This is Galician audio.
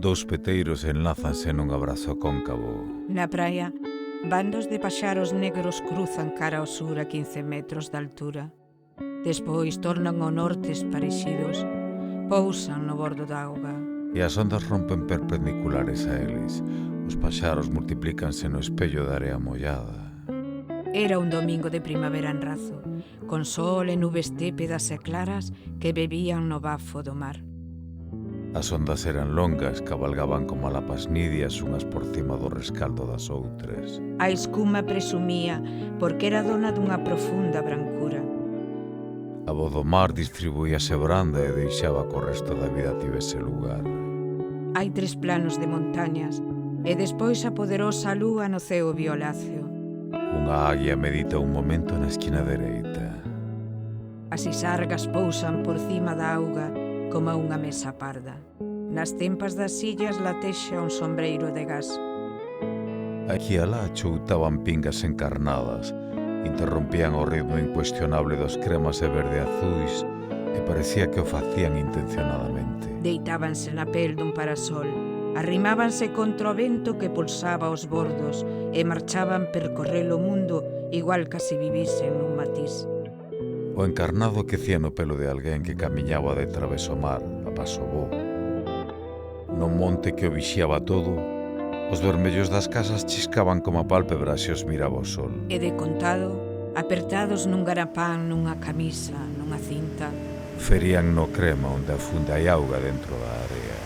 Dous peteiros enlázanse nun abrazo cóncavo. Na praia, bandos de paxaros negros cruzan cara ao sur a 15 metros de altura. Despois tornan ao norte esparexidos, pousan no bordo da auga. E as ondas rompen perpendiculares a eles. Os paxaros multiplícanse no espello da area mollada. Era un domingo de primavera en Razo, con sol e nubes tépedas e claras que bebían no bafo do mar. As ondas eran longas, cabalgaban como lapas nidias unhas por cima do rescaldo das outras. A escuma presumía porque era dona dunha profunda brancura. A voz do mar distribuíase branda e deixaba que o resto da vida tivese lugar. Hai 3 planos de montañas e despois a poderosa lúa no ceo violáceo. Unha águia medita un momento na esquina dereita. As isargas pousan por cima da auga como unha mesa parda. Nas tempas das sillas latexa un sombreiro de gas. Aquí e alá choutaban pingas encarnadas, interrompían o ritmo incuestionable dos cremas e verde azuis e parecía que o facían intencionadamente. Deitábanse na pel dun parasol, arrimábanse contra o vento que pulsaba os bordos e marchaban percorrer o mundo igual que se vivisen nun matiz. O encarnado quecía no pelo de alguén que camiñaba de traveso mar, a paso bo. No monte que o vixiaba todo, os vermellos das casas chiscaban como a pálpebra se os miraba o sol. E de contado, apertados nun garapán, nunha camisa, nunha cinta, Ferían no crema onde afunde hai auga dentro da area.